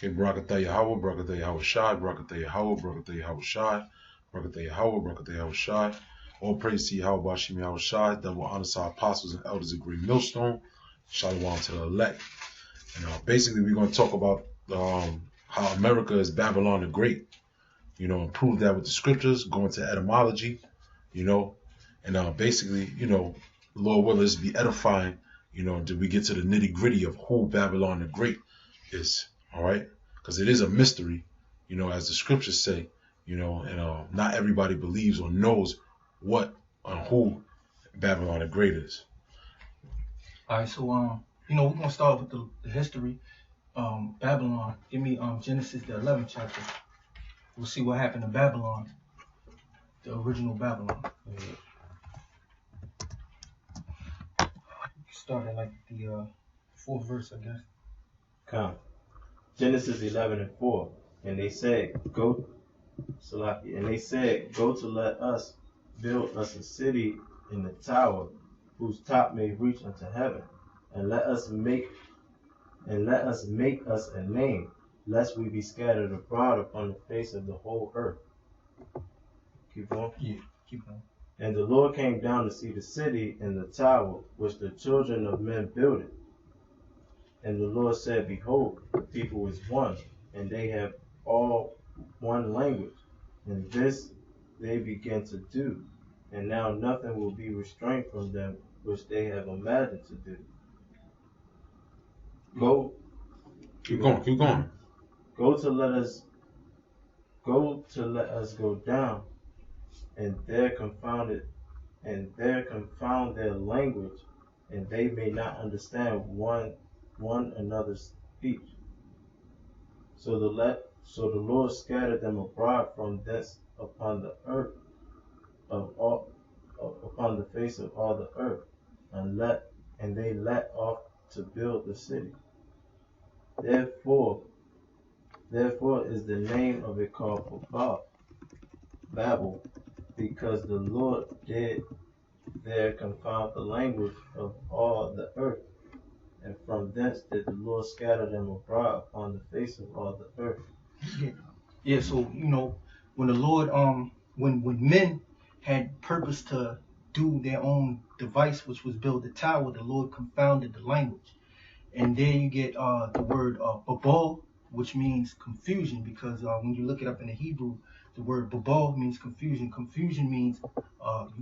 Okay, Barakatah Yahweh, Barakatah Yahweh Shai, Barakatah Yahweh, Barakatah Yahweh Shai, Barakatah Yahweh, Barakatah Yahweh Shai. All praise to Yahweh Bashim Yahweh Shai. Double honor to our apostles and elders of Great Millstone. Shalom to the elect. And basically, we're going to talk about how America is Babylon the Great. And prove that with the scriptures, go into etymology, and basically, Lord will us be edifying, did we get to the nitty gritty of who Babylon the Great is, all right? Because it is a mystery, as the scriptures say, and not everybody believes or knows what and who Babylon the Great is. All right, so we're gonna start with the history. Babylon. Give me Genesis the 11th chapter. We'll see what happened to Babylon, the original Babylon. Start at like the 4th verse, I guess. Come. Genesis 11:4. And they said, Go to let us build us a city in the tower, whose top may reach unto heaven, and let us make us a name, lest we be scattered abroad upon the face of the whole earth. Keep going? Yeah, keep going. And the Lord came down to see the city and the tower, which the children of men builded. And the Lord said, Behold, the people is one, and they have all one language. And this they begin to do. And now nothing will be restrained from them which they have imagined to do. Keep going. Go to let us go down, and there confound their language, and they may not understand one another's speech. So the Lord scattered them abroad from thence upon the earth upon the face of all the earth, and they let off to build the city. Therefore is the name of it called Babel, because the Lord did there confound the language of all the earth, and from thence did the Lord scatter them abroad upon the face of all the earth. Yeah, so when the Lord when men had purpose to do their own device, which was build the tower, the Lord confounded the language. And there you get the word babal, which means confusion, because when you look it up in the Hebrew, the word babal means confusion. Confusion means,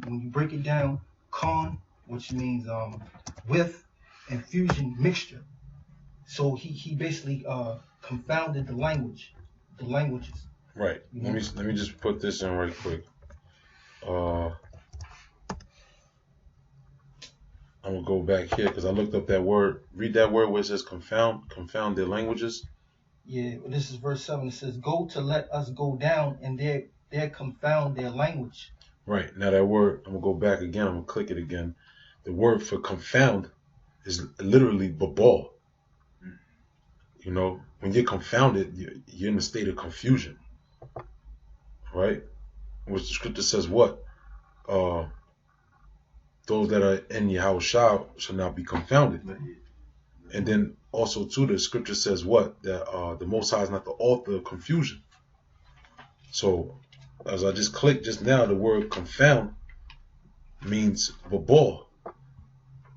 when you break it down, con, which means with, and fusion, mixture. So he basically confounded the languages. Right. Let me just put this in right quick. I'm gonna go back here because I looked up that word. Read that word where it says confound their languages. Yeah, this is verse 7. It says, Go to let us go down, and there confound their language. Right. Now that word, I'm gonna go back again. I'm gonna click it again. The word for confound is literally babal. When you're confounded, you're in a state of confusion. Right? Which the scripture says what? Those that are in Yahweh shall not be confounded. And then also too, the scripture says what? That the Most High is not the author of confusion. So as I just clicked just now, the word confound means babal.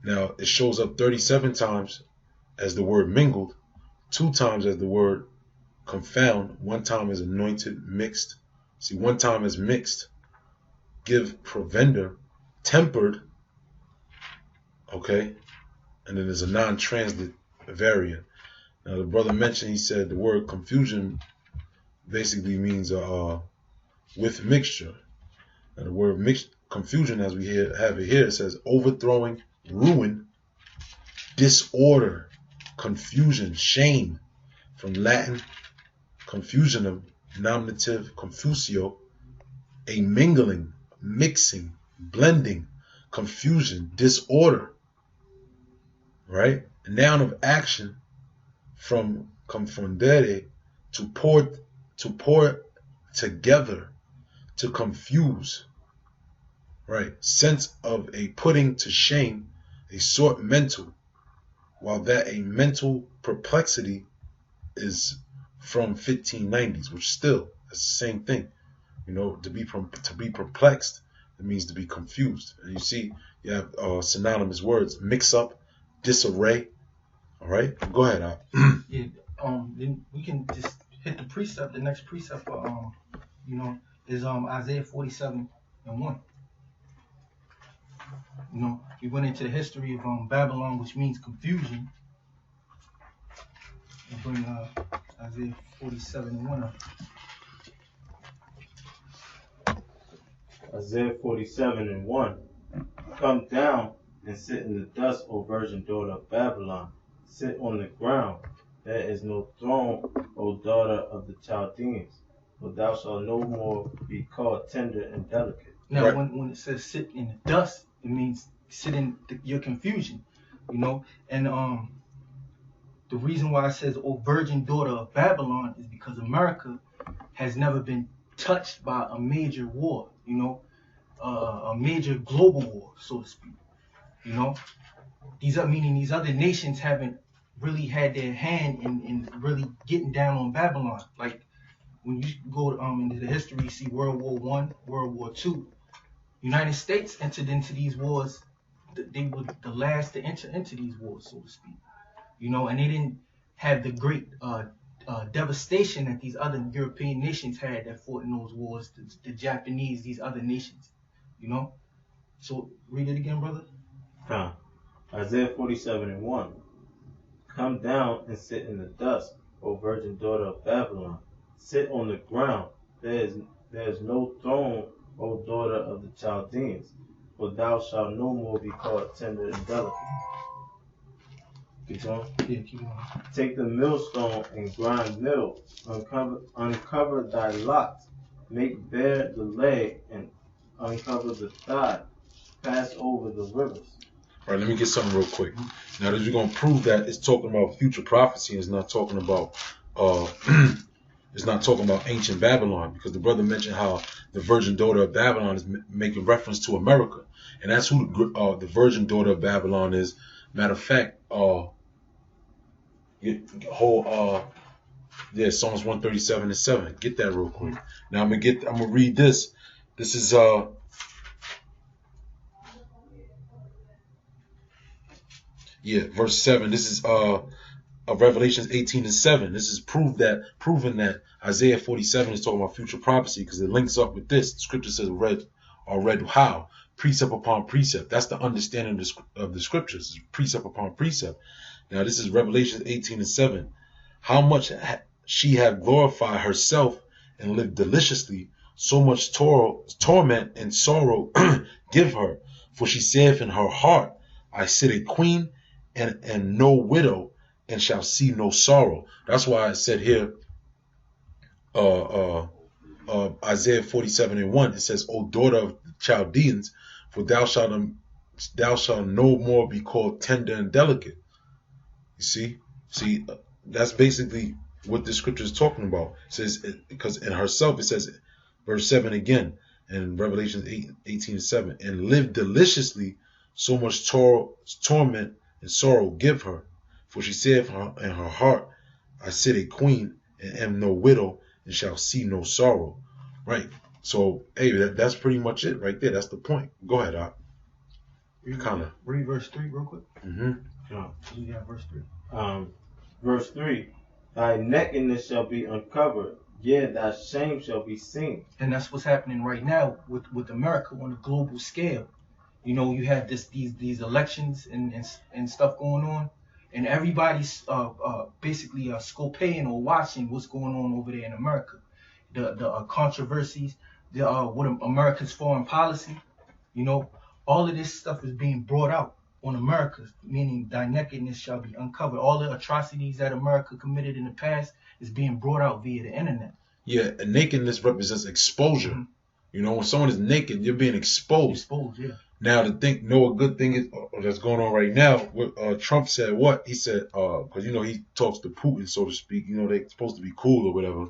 Now it shows up 37 times as the word mingled, 2 times as the word confound, 1 time as anointed, mixed. See, 1 time as mixed, give provender, tempered. Okay, and then there's a non-translate variant. Now the brother mentioned, he said the word confusion basically means with mixture. Now the word confusion, as we have it here, it says overthrowing, ruin, disorder, confusion, shame. From Latin confusionum, nominative confusio, a mingling, mixing, blending, confusion, disorder. Right? A noun of action from confundere, to pour together, to confuse. Right? Sense of a putting to shame, a sort mental, while that a mental perplexity is from 1590s, which still is the same thing. You know, to be perplexed, it means to be confused. And you see, you have synonymous words: mix up, disarray. All right, go ahead. Yeah. Then we can just hit the precept. The next precept, is Isaiah 47:1. You know, we went into the history of Babylon, which means confusion. We'll bring Isaiah 47:1 up. Isaiah 47:1. Come down and sit in the dust, O virgin daughter of Babylon. Sit on the ground. There is no throne, O daughter of the Chaldeans. For thou shalt no more be called tender and delicate. Now, Right. when it says sit in the dust, it means sit in your confusion, you know. And the reason why it says, "O virgin daughter of Babylon," is because America has never been touched by a major war, you know, a major global war, so to speak. You know, these other nations haven't really had their hand in really getting down on Babylon. Like when you go into the history, you see World War I, World War II. United States entered into these wars. They were the last to enter into these wars, so to speak. You know, and they didn't have the great devastation that these other European nations had that fought in those wars. The Japanese, these other nations. You know. So read it again, brother. Isaiah 47:1. Come down and sit in the dust, O virgin daughter of Babylon. Sit on the ground. There is no throne, O daughter of the Chaldeans. For thou shalt no more be called tender and delicate. Keep going. Yeah, keep going. Take the millstone and grind mill. Uncover thy locks. Make bare the leg and uncover the thigh. Pass over the rivers. All right, let me get something real quick. Now that you're gonna prove that it's talking about future prophecy, and it's not talking about ancient Babylon, because the brother mentioned how the virgin daughter of Babylon is making reference to America, and that's who the virgin daughter of Babylon is. Matter of fact, Psalms 137:7. Get that real quick. Now I'm gonna read this. This is verse 7. This is of Revelations 18:7. This is proven that Isaiah 47 is talking about future prophecy, because it links up with this. The scripture says read how? Precept upon precept. That's the understanding of the scriptures, precept upon precept. Now this is Revelations 18:7. How much she had glorified herself and lived deliciously, so much torment and sorrow give her. For she saith in her heart, I sit a queen and no widow, and shall see no sorrow. That's why I said here, Isaiah 47:1, it says, O daughter of the Chaldeans, for thou shalt no more be called tender and delicate. You see, that's basically what the scripture is talking about. It says, because in herself, it says, verse 7 again, in Revelation 18:7, and live deliciously, so much torment and sorrow give her. For she said in her heart, I sit a queen and am no widow, and shall see no sorrow. Right. So, hey, that's pretty much it right there. That's the point. Go ahead, Op. Read verse 3 real quick. You got verse 3. Verse 3. Thy nakedness shall be uncovered, yea, thy shame shall be seen. And that's what's happening right now with America on a global scale. You know, you have these elections and stuff going on, and everybody's basically scoping or watching what's going on over there in America. The controversies, what America's foreign policy, you know, all of this stuff is being brought out on America, meaning thy nakedness shall be uncovered. All the atrocities that America committed in the past is being brought out via the internet. Yeah, nakedness represents exposure. Mm-hmm. You know, when someone is naked, you're being exposed. Yeah. Now, a good thing is that's going on right now. What Trump said, what he said, because you know he talks to Putin, so to speak. You know they're supposed to be cool or whatever.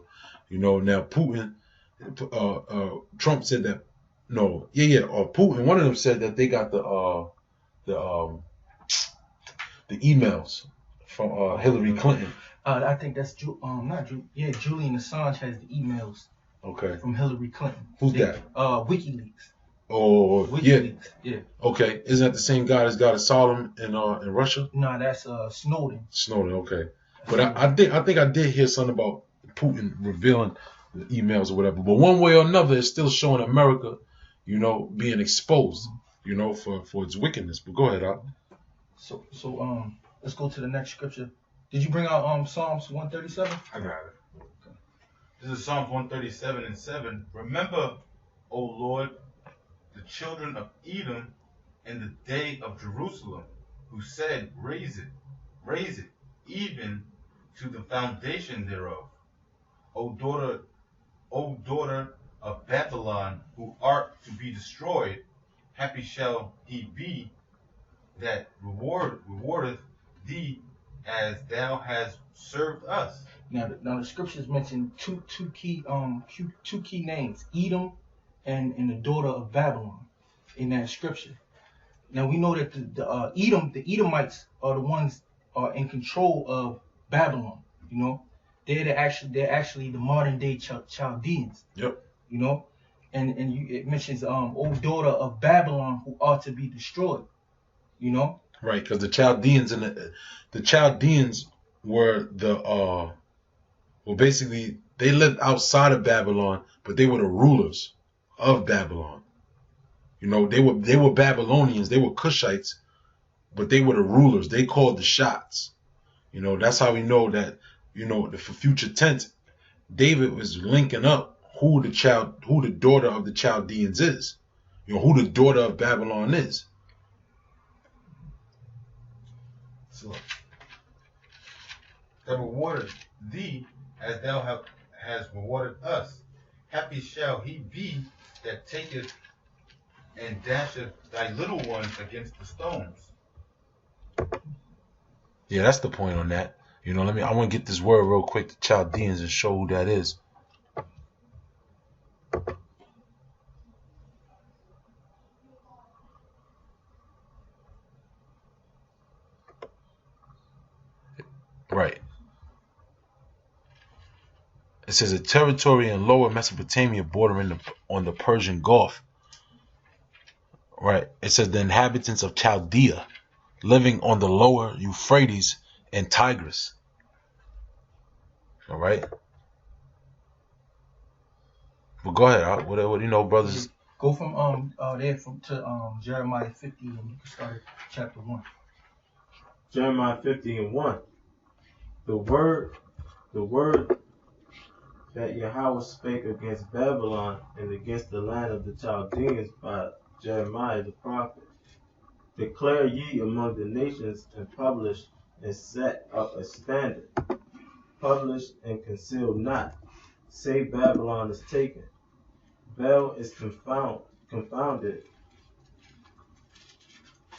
You know, now Putin, Trump said that Putin. One of them said that they got the emails from Hillary Clinton. I think that's Julian Assange has the emails Okay. from Hillary Clinton. Who's that? WikiLeaks. Oh, WikiLeaks. Yeah. Okay. Isn't that the same guy that's got asylum in Russia? No, that's Snowden. Snowden. Okay. But I think I did hear something about Putin revealing the emails or whatever. But one way or another, it's still showing America, being exposed, for its wickedness. But go ahead, Al. So let's go to the next scripture. Did you bring out Psalms 137? I got it. Okay. This is Psalms 137:7. Remember, O Lord, the children of Edom in the day of Jerusalem, who said, raise it, even to the foundation thereof. O daughter of Babylon, who art to be destroyed, happy shall he be that rewardeth thee as thou hast served us. Now the scriptures mention two key names, Edom and the daughter of Babylon, in that scripture. Now we know that the Edomites are the ones are in control of Babylon. They're actually the modern day Chaldeans. Yep. It mentions O daughter of Babylon, who ought to be destroyed. Right, because the Chaldeans the Chaldeans were basically they lived outside of Babylon, but they were the rulers of Babylon. They were Babylonians, they were Cushites, but they were the rulers. They called the shots. That's how we know that. For future tense, David was linking up who the daughter of the Chaldeans is. Who the daughter of Babylon is. So, that rewarded thee as thou hast rewarded us. Happy shall he be that taketh and dasheth thy little ones against the stones. Yeah, that's the point on that. I want to get this word real quick, the Chaldeans, and show who that is. Right. It says a territory in lower Mesopotamia bordering on the Persian Gulf. Right. It says the inhabitants of Chaldea living on the lower Euphrates and Tigris. All right. Well, go ahead. What do you know, brothers? Go from to Jeremiah 50, and you can start at chapter 1. Jeremiah 50:1. The word that Yahweh spake against Babylon and against the land of the Chaldeans by Jeremiah the prophet. Declare ye among the nations, and publish and set up a standard. Publish and conceal not. Say Babylon is taken. Bel is confounded.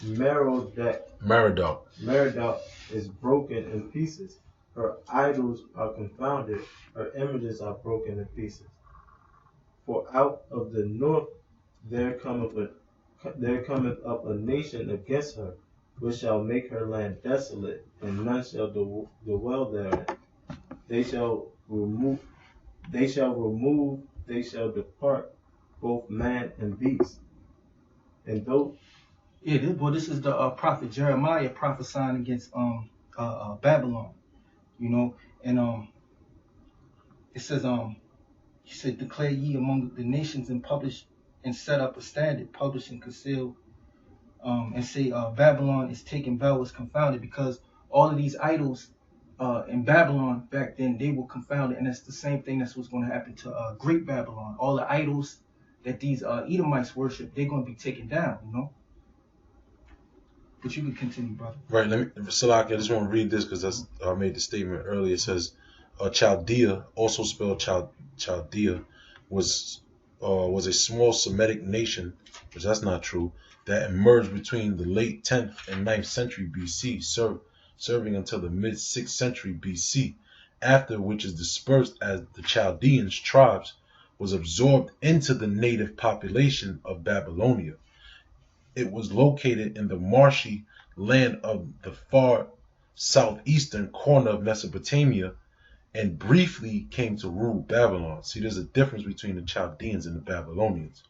Merodach is broken in pieces. Her idols are confounded. Her images are broken in pieces. For out of the north there cometh up a nation against her, which shall make her land desolate, and none shall dwell therein. They shall depart, both man and beast. And though this is the prophet Jeremiah prophesying against Babylon, and it says he said, declare ye among the nations and publish and set up a standard, publish and conceal, and say Babylon is taken, Bel is confounded, because all of these idols in Babylon back then, they were confounded, and that's the same thing that's what's going to happen to Great Babylon. All the idols that these Edomites worship, they're going to be taken down, But you can continue, brother. Right. Salaki, I just want to read this because I made the statement earlier. It says, Chaldea, also spelled Chaldea, was a small Semitic nation, which that's not true, that emerged between the late 10th and 9th century BC, serving until the mid 6th century BC, after which is dispersed as the Chaldeans tribes was absorbed into the native population of Babylonia. It was located in the marshy land of the far southeastern corner of Mesopotamia and briefly came to rule Babylon. See, there's a difference between the Chaldeans and the Babylonians.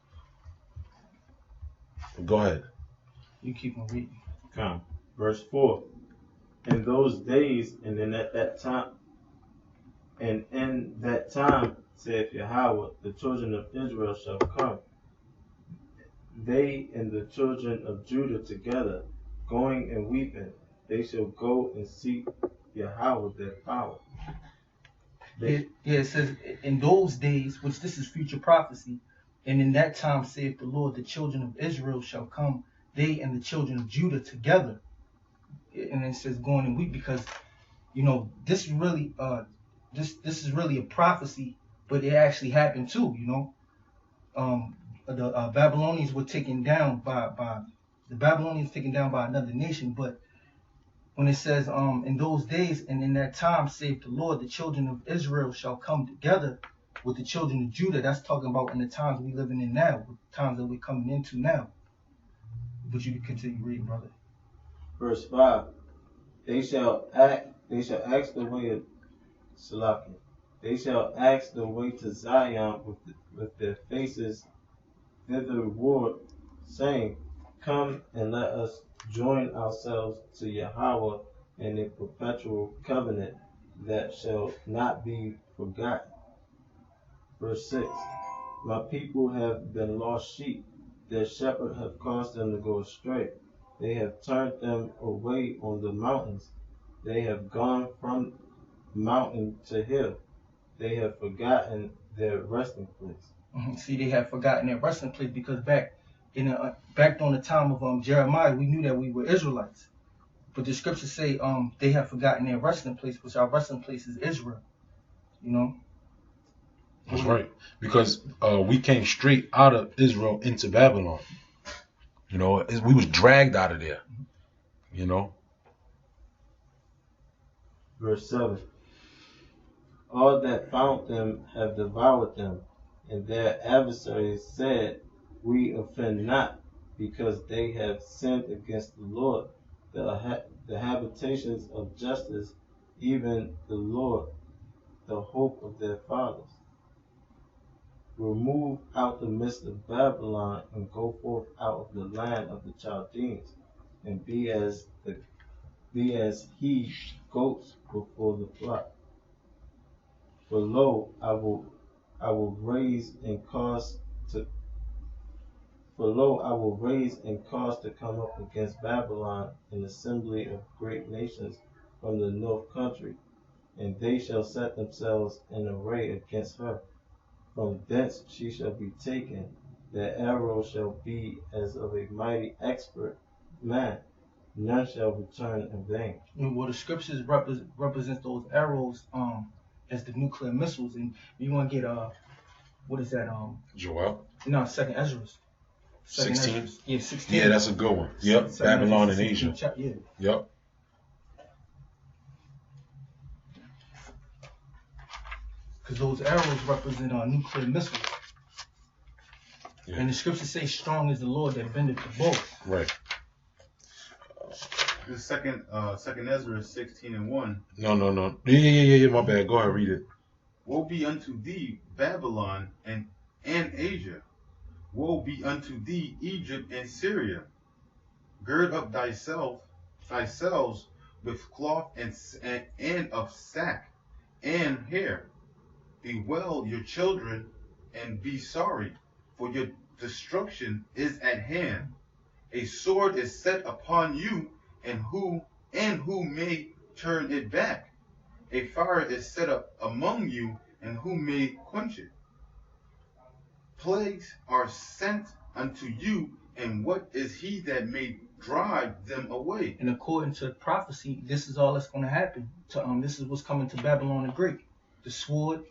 Go ahead. You keep on reading. Come. Verse 4. In those days, and in that time, saith Yahweh, the children of Israel shall come, they and the children of Judah together, going and weeping. They shall go and seek Yahweh their power. It says, in those days, which this is future prophecy, and in that time, saith the Lord, the children of Israel shall come, they and the children of Judah together. And it says going and weep, because, you know, this is really this is really a prophecy, but it actually happened too, you know. The Babylonians were taken down by another nation, but when it says in those days and in that time, saith the Lord, the children of Israel shall come together with the children of Judah, that's talking about in the times we living in now, the times that we're coming into now. But you can continue reading, brother. Verse 5. They shall ask the way of Salakia. They shall ask the way to Zion with their faces thitherward, saying, Come and let us join ourselves to Yahweh in a perpetual covenant that shall not be forgotten. Verse 6. My people have been lost sheep. Their shepherd hath caused them to go astray. They have turned them away on the mountains. They have gone from mountain to hill. They have forgotten their resting place. See, they have forgotten their resting place, because back on the time of Jeremiah, we knew that we were Israelites. But the scriptures say they have forgotten their resting place, which our resting place is Israel. You know? That's right. Because we came straight out of Israel into Babylon. You know, we was dragged out of there. You know? Verse 7. All that found them have devoured them, and their adversaries said, We offend not, because they have sinned against the Lord, the habitations of justice, even the Lord, the hope of their fathers. Remove out the midst of Babylon, and go forth out of the land of the Chaldeans, and be as he goats before the flock. For lo, I will raise and cause to come up against Babylon an assembly of great nations from the north country, and they shall set themselves in array against her. From thence she shall be taken. Their arrow shall be as of a mighty expert man. None shall return in vain. Well, the scriptures represent those arrows as the nuclear missiles, and you want to get what is that Joel? No, Second Ezra. 16? Yeah, 16. Yeah, that's a good one. Yep, Babylon and Asia. Yeah. Yep. Because those arrows represent nuclear missiles. Yeah. And the scriptures say, strong is the Lord that bendeth the bow. Right. The second Ezra is 16:1. No. Yeah, my bad. Go ahead, read it. Woe be unto thee, Babylon and Asia. Woe be unto thee, Egypt and Syria. Gird up thyselves with cloth and of sack and hair. Bewail your children and be sorry, for your destruction is at hand. A sword is set upon you, and who may turn it back? A fire is set up among you, and who may quench it? Plagues are sent unto you, and what is he that may drive them away? And according to prophecy, this is all that's going to happen. This is what's coming to Babylon the Great. The sword.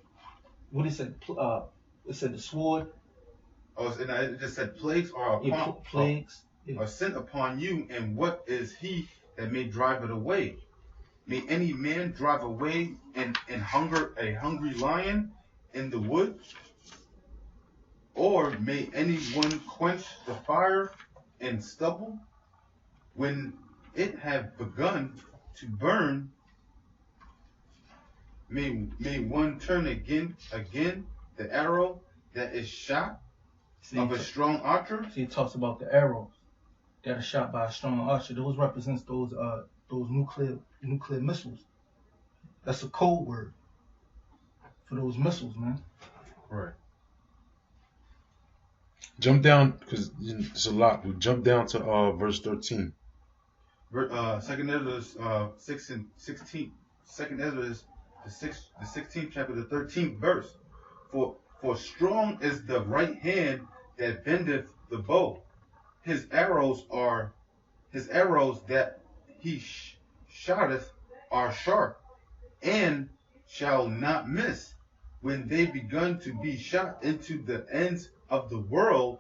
What it said? It said the sword. Oh, and it just said plagues are upon plagues. Are sent upon you, and what is he that may drive it away? May any man drive away and hunger a hungry lion in the wood? Or may anyone quench the fire in stubble? When it have begun, to burn, may one turn again the arrow that is shot of a strong archer? See, it talks about the arrows that are shot by a strong archer. Those represents those nuclear missiles. That's a code word for those missiles, man. Right. Jump down, because it's a lot. We jump down to verse 13. Second Ezra 6 and 16. Second Ezra the 16th chapter, the 13th verse. For strong is the right hand that bendeth the bow. His arrows that he shotteth are sharp, and shall not miss. When they begun to be shot into the ends of the world,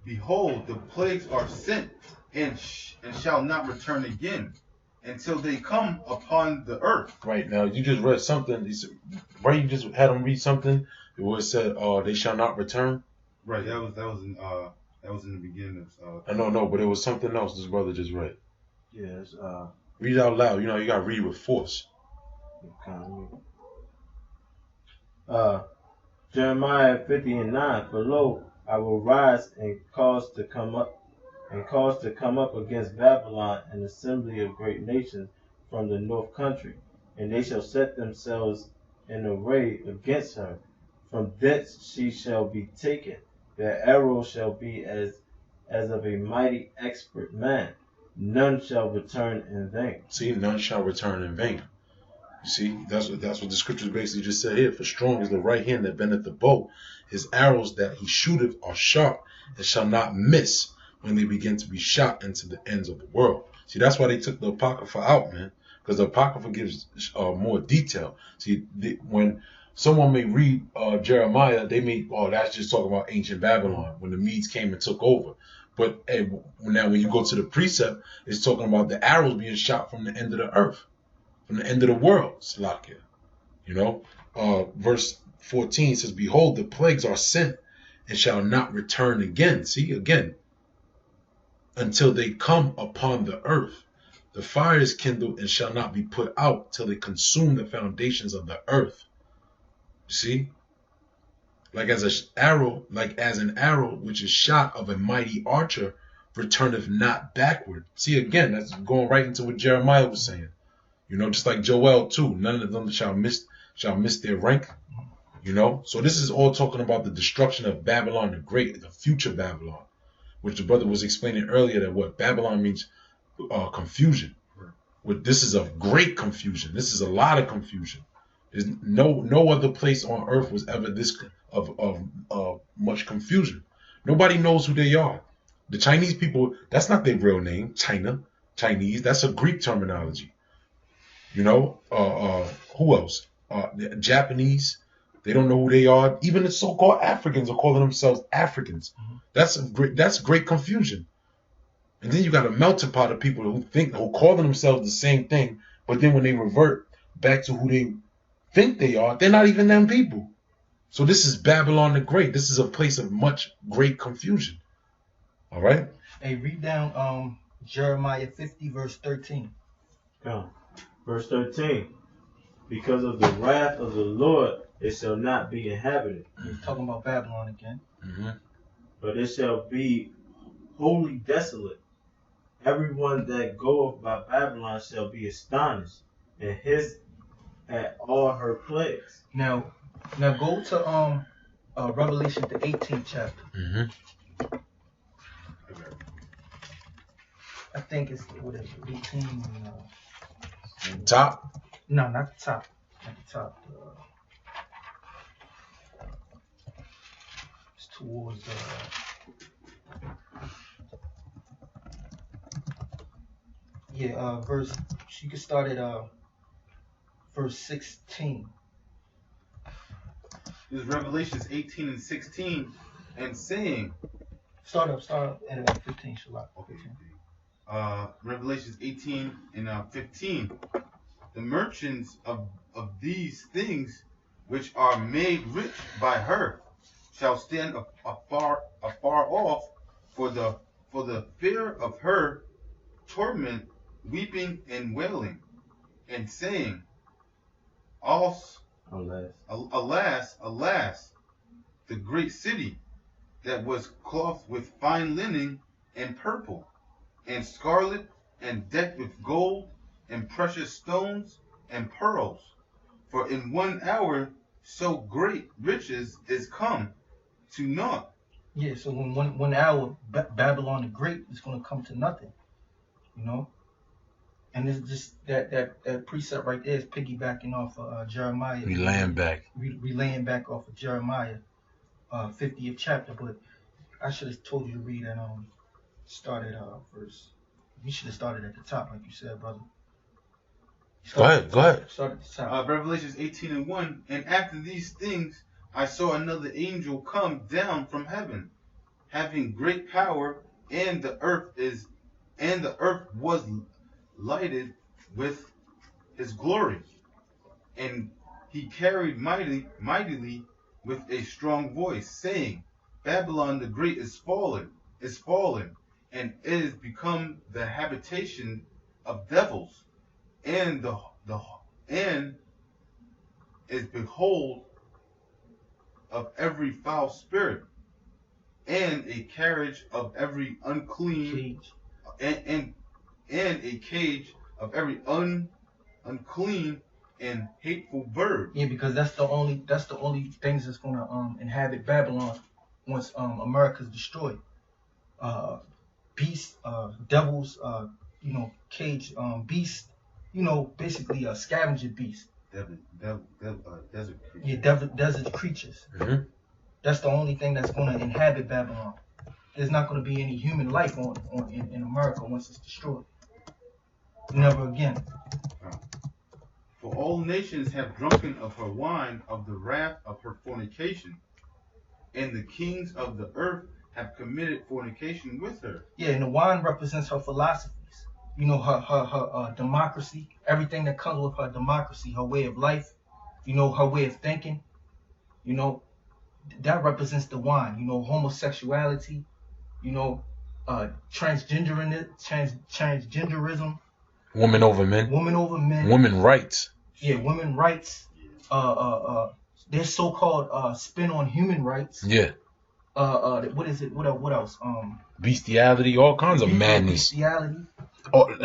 behold, the plagues are sent, and shall not return again, until they come upon the earth. Right, now you just read something. Right, you just had them read something where it said, "They shall not return." Right, that was in the beginning of. I know, but it was something else this brother just read. Yes. Read it out loud. You gotta read with force. Jeremiah 50:9. For lo, I will rise and cause to come up against Babylon an assembly of great nations from the north country, and they shall set themselves in array against her. From thence she shall be taken. Their arrow shall be as of a mighty expert man. None shall return in vain. See, none shall return in vain. You see, that's what the scriptures basically just said here. For strong is the right hand that bendeth the bow. His arrows that he shooteth are sharp, and shall not miss when they begin to be shot into the ends of the world. See, that's why they took the Apocrypha out, man, because the Apocrypha gives more detail. See, when someone may read Jeremiah, they may, that's just talking about ancient Babylon, when the Medes came and took over. But now when you go to the precept, it's talking about the arrows being shot from the end of the earth, from the end of the world, Slakia. Verse 14 says, behold, the plagues are sent and shall not return again. See, again, until they come upon the earth. The fire is kindled and shall not be put out till they consume the foundations of the earth. See? Like as an arrow which is shot of a mighty archer returneth not backward. See, again, that's going right into what Jeremiah was saying. Just like Joel too. None of them shall miss their rank. So this is all talking about the destruction of Babylon the Great, the future Babylon, which the brother was explaining earlier, that what Babylon means confusion. This is a great confusion. This is a lot of confusion. There's no other place on earth was ever this of much confusion. Nobody knows who they are. The Chinese people, that's not their real name. Chinese, that's a Greek terminology. Who else? The Japanese, they don't know who they are. Even the so-called Africans are calling themselves Africans. Mm-hmm. That's great confusion. And then you got a melting pot of people who call themselves the same thing, but then when they revert back to who they think they are, they're not even them people. So this is Babylon the Great. This is a place of much great confusion. All right? Hey, read down Jeremiah 50 verse 13. Verse 13. Because of the wrath of the Lord, it shall not be inhabited. He's talking about Babylon again. Mm-hmm. But it shall be wholly desolate. Everyone that goeth by Babylon shall be astonished and hissed at all her plagues. Now go to Revelation, the 18th chapter. Mm-hmm. I think it's 18. Top? No, not the top. Not the top. It's towards verse. You can start at verse 16. This is Revelations 18 and 16, and saying. Start up at about 15. Okay. Revelations 18 and 15. The merchants of these things which are made rich by her shall stand afar off for the fear of her torment, weeping and wailing. and saying, Alas, alas, the great city that was clothed with fine linen and purple and scarlet and decked with gold and precious stones and pearls. For in 1 hour so great riches is come to naught. Yeah, so in one hour, Babylon the Great is going to come to nothing, you know. And it's just that precept right there is piggybacking off of Jeremiah. Relaying back. Relaying back off of Jeremiah, 50th chapter. But I should have told you to read and started verse. You should have started at the top, like you said, brother. Go ahead. Start at the top. Revelations 18:1. And after these things I saw another angel come down from heaven, having great power, and the earth was lighted with his glory. And he carried mightily with a strong voice, saying, Babylon the Great is fallen, and it is become the habitation of devils, and is behold of every foul spirit, and a carriage of every unclean and a cage of every unclean and hateful bird. Yeah, because that's the only things that's gonna inhabit Babylon once America's destroyed. Beasts, devils, cage, beasts, basically a scavenger beast. Desert creatures. Yeah, desert creatures. Mm-hmm. That's the only thing that's gonna inhabit Babylon. There's not gonna be any human life in America once it's destroyed. Never again. For all nations have drunken of her wine, of the wrath of her fornication, and the kings of the earth have committed fornication with her. Yeah, and the wine represents her philosophies. Her democracy, everything that comes with her democracy, her way of life, her way of thinking, that represents the wine. Homosexuality, transgenderism. Woman over men. Women rights. Yeah, women rights. Their so-called spin on human rights. Yeah. What is it? What else? Bestiality, all kinds of madness. Bestiality.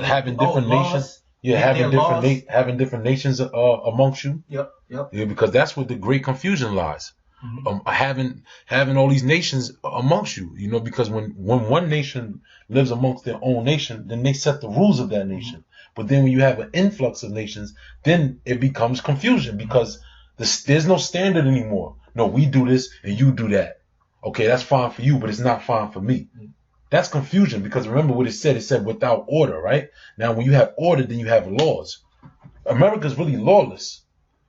Having different nations. Yeah, having different nations amongst you. Yep. Yeah, because that's where the great confusion lies. Mm-hmm. Having all these nations amongst you, because when one nation lives amongst their own nation, then they set the rules of that nation. Mm-hmm. But then when you have an influx of nations, then it becomes confusion because there's no standard anymore. No, we do this and you do that. Okay, that's fine for you, but it's not fine for me. Mm-hmm. That's confusion because remember what it said. It said without order, right? Now, when you have order, then you have laws. America's really lawless.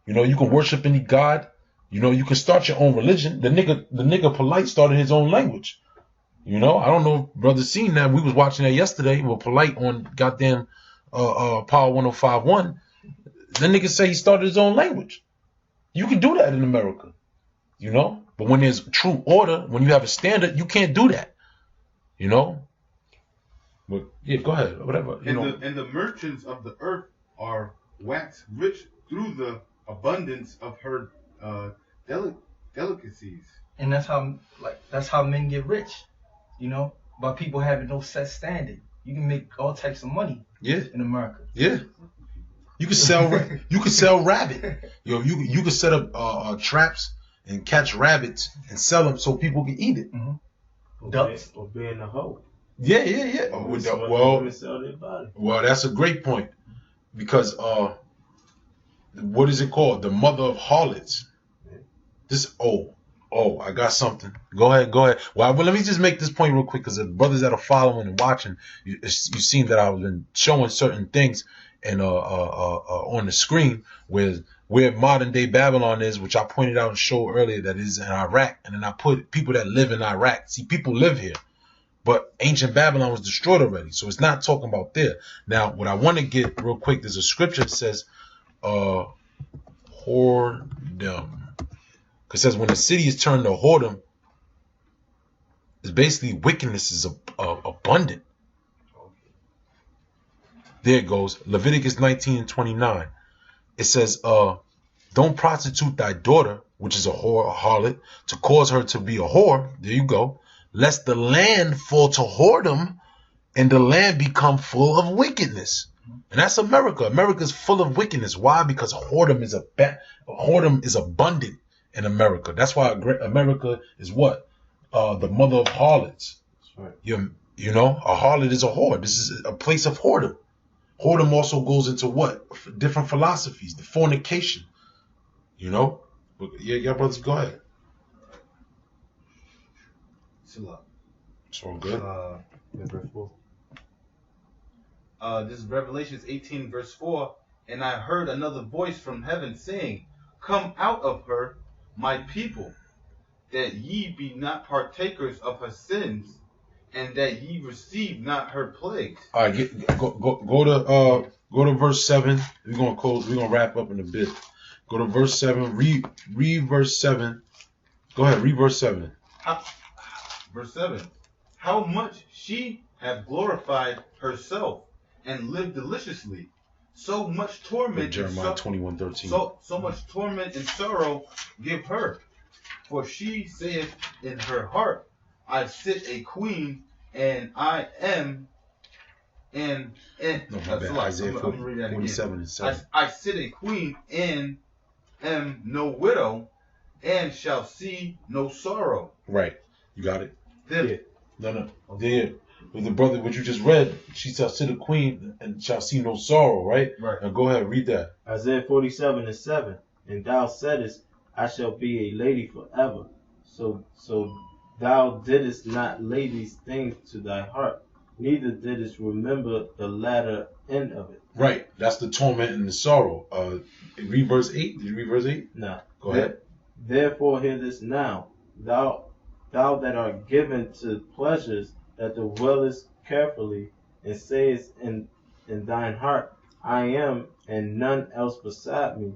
You can worship any god. You can start your own religion. The nigga Polite started his own language. I don't know if brother seen that. We was watching that yesterday with Polite on goddamn Power 105.1. The nigga say he started his own language. You can do that in America. But when there's true order, when you have a standard, you can't do that. But yeah, go ahead. Whatever. And the merchants of the earth are waxed rich through the abundance of her delicacies. And that's how men get rich, by people having no set standard. You can make all types of money. Yeah. In America. Yeah. You can sell rabbit. You can set up traps and catch rabbits and sell them so people can eat it. Mm-hmm. Ducks or being a hoe. Yeah. Well, that's a great point because what is it called? The mother of harlots. I got something. Go ahead. Well, let me just make this point real quick because the brothers that are following and watching, you've seen that I've been showing certain things and on the screen where modern day Babylon is, which I pointed out and showed earlier that is in Iraq, and then I put people that live in Iraq. See, people live here, but ancient Babylon was destroyed already, so it's not talking about there. Now, what I want to get real quick, there's a scripture that says, whoredom. It says when the city is turned to whoredom, it's basically wickedness is abundant. There it goes. Leviticus 19:29. It says, don't prostitute thy daughter, which is a whore, a harlot, to cause her to be a whore. There you go. Lest the land fall to whoredom and the land become full of wickedness. And that's America. America is full of wickedness. Why? Because whoredom is abundant in America. That's why America is what? The mother of harlots. That's right. You know, a harlot is a whore. This is a place of whoredom. Whoredom also goes into what? Different philosophies, the fornication. You know? Yeah, brothers, go ahead. It's all good. Verse 4. This is Revelations 18, verse 4. And I heard another voice from heaven saying, Come out of her, my people, that ye be not partakers of her sins, and that ye receive not her plagues. All right, go to verse 7. We're gonna close. We're gonna wrap up in a bit. Go to verse 7. Read verse 7. Go ahead. Read verse 7. Verse 7. How much she have glorified herself and lived deliciously, so much torment. Jeremiah 21:13. So much torment and sorrow give her. For she saith in her heart, I sit a queen, and I am, and No, my bad. Isaiah 47 and 7. I sit a queen, and am no widow, and shall see no sorrow. Right. You got it? Yeah. No. There. With the brother, what you just read, she shall sit a queen and shall see no sorrow, right? Right. Now go ahead, read that. Isaiah 47 and 7. And thou saidest, I shall be a lady forever. So thou didst not lay these things to thy heart, neither didst remember the latter end of it. Right. That's the torment and the sorrow. Read verse 8. Did you read verse 8? Now, Go ahead. Therefore hear this now, thou that art given to pleasures, that dwellest carefully, and sayest in thine heart, I am, and none else beside me.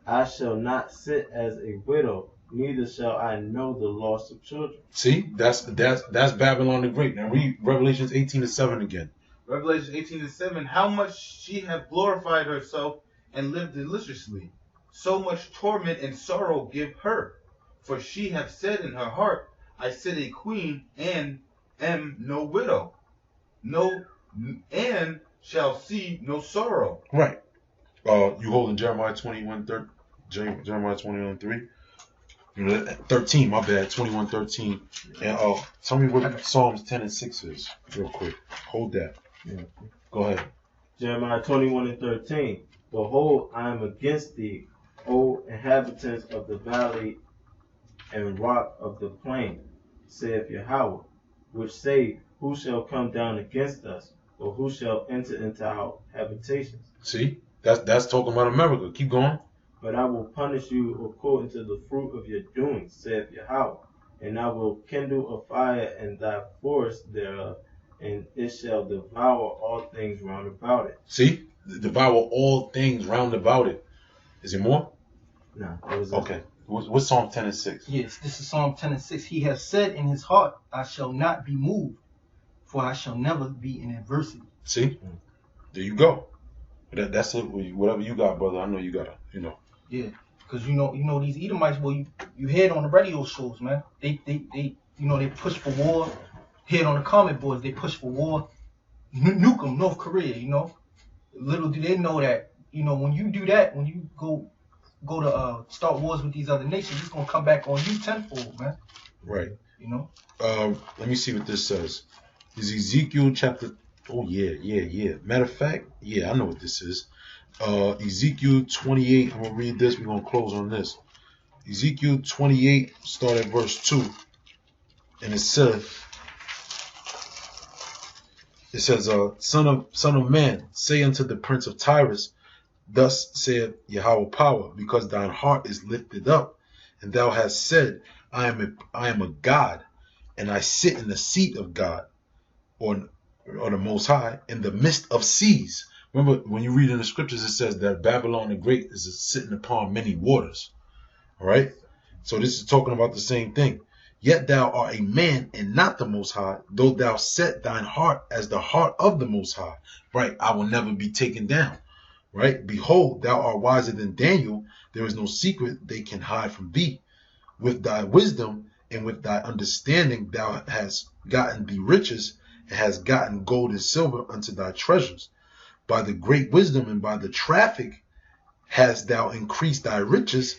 I shall not sit as a widow, neither shall I know the loss of children. See, that's Babylon the Great. Now read Revelations 18:7 again. Revelation 18:7. How much she hath glorified herself and lived deliciously, so much torment and sorrow give her. For she hath said in her heart, I sit a queen, and am no widow, and shall see no sorrow. Right. You holding Jeremiah 21:3? Jeremiah 21:3. 13. My bad. 21:13. And tell me what Psalms 10 and 6 is, real quick. Hold that. Yeah. Go ahead. Jeremiah 21 and 13. Behold, I am against thee, O inhabitants of the valley and rock of the plain, saith Yahweh, which say, who shall come down against us, or who shall enter into our habitations? See, that's talking about America. Keep going. But I will punish you according to the fruit of your doings, saith Yahweh, and I will kindle a fire in thy forest thereof, and it shall devour all things round about it. See, devour all things round about it. Is there more? No, that was it. Okay. What's Psalm 10 and 6? Yes, this is Psalm 10 and 6. He has said in his heart, I shall not be moved, for I shall never be in adversity. See? There you go. That's it. Whatever you got, brother. I know you got it, Yeah, because you know these Edomites, well, you hear it on the radio shows, man. They they push for war. Hear it on the comment boards, they push for war. Nuke them, North Korea, Little do they know that, when you do that, when you go to start wars with these other nations, it's gonna come back on you tenfold, man. Right. Let me see what this says. Is Ezekiel chapter? Oh yeah. Matter of fact, I know what this is. Ezekiel 28. I'm gonna read this. We're gonna close on this. Ezekiel 28, start at verse 2, and it says, son of man, say unto the prince of Tyrus, thus saith Yahweh power, because thine heart is lifted up, and thou hast said, I am a God, and I sit in the seat of God, or the Most High, in the midst of seas. Remember, when you read in the scriptures, it says that Babylon the Great is sitting upon many waters. All right? So this is talking about the same thing. Yet thou art a man and not the Most High, though thou set thine heart as the heart of the Most High. Right? I will never be taken down. Right? Behold, thou art wiser than Daniel. There is no secret they can hide from thee. With thy wisdom and with thy understanding thou hast gotten thee riches, and hast gotten gold and silver unto thy treasures. By the great wisdom and by the traffic hast thou increased thy riches,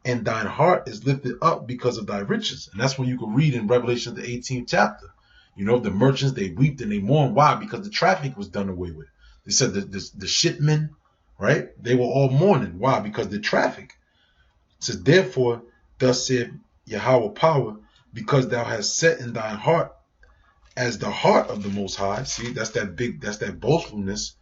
and thine heart is lifted up because of thy riches. And that's when you can read in Revelation the 18th chapter. You know, the merchants, they wept and they mourned. Why? Because the traffic was done away with. They said the shipmen, right? They were all mourning. Why? Because the traffic. It says, therefore, thus saith Yahweh power, because thou hast set in thine heart as the heart of the Most High. See, that's that boastfulness,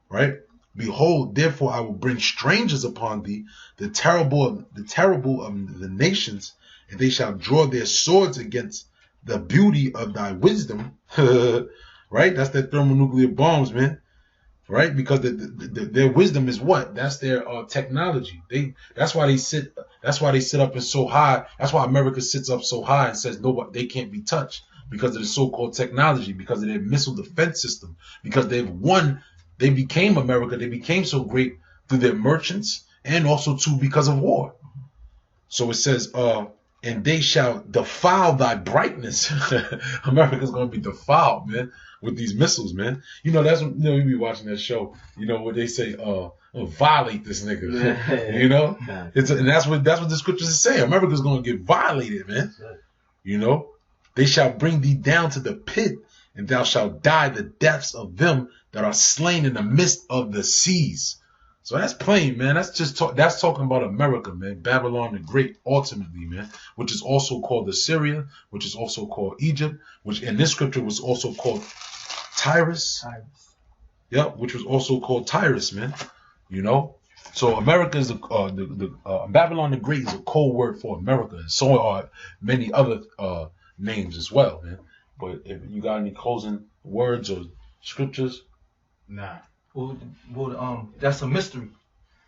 right? Behold, therefore I will bring strangers upon thee, the terrible of the nations, and they shall draw their swords against the beauty of thy wisdom. Right? That's their thermonuclear bombs, man. Right? Because their wisdom is what? That's their technology. That's why they sit up and so high. That's why America sits up so high and says they can't be touched, because of the so-called technology, because of their missile defense system, because they've won. They became America. They became so great through their merchants, and also too because of war. So it says, and they shall defile thy brightness. America's gonna be defiled, man, with these missiles, man. You know, that's what, you know, you be watching that show, you know, where they say, violate this nigga. You know? And that's what the scriptures is saying. America's gonna get violated, man. You know? They shall bring thee down to the pit, and thou shalt die the deaths of them that are slain in the midst of the seas. So that's plain, man. That's talking about America, man. Babylon the Great, ultimately, man. Which is also called Assyria, which is also called Egypt, which in this scripture was also called Tyrus. Yep, which was also called Tyrus, man. You know. So America is Babylon the Great is a code word for America, and so are many other names as well, man. But if you got any closing words or scriptures? Nah. Well, that's a mystery.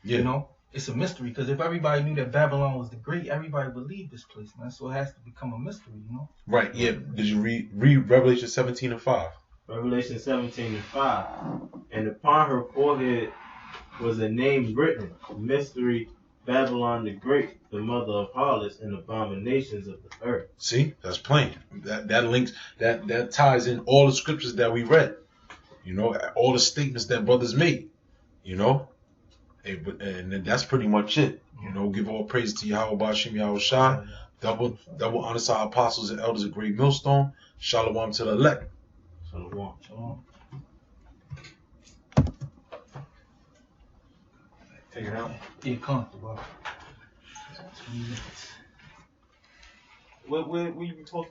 Yeah. You know, it's a mystery, because if everybody knew that Babylon was the great, everybody would leave this place, man. So it has to become a mystery, you know. Right. Yeah. Did you read Revelation 17:5? Revelation 17:5. And upon her forehead was a name written, Mystery, Babylon the Great, the mother of harlots and abominations of the earth. See, that's plain. That links, that ties in all the scriptures that we read. You know, all the statements that brothers made. You know, and that's pretty much it. You know, give all praise to Yahweh Bashim Yahweh Shai. Double honor to our apostles and elders of Great Millstone. Shalom to the elect. Shalom. Shalom. Take it out. Yeah, comfortable. Where you supposed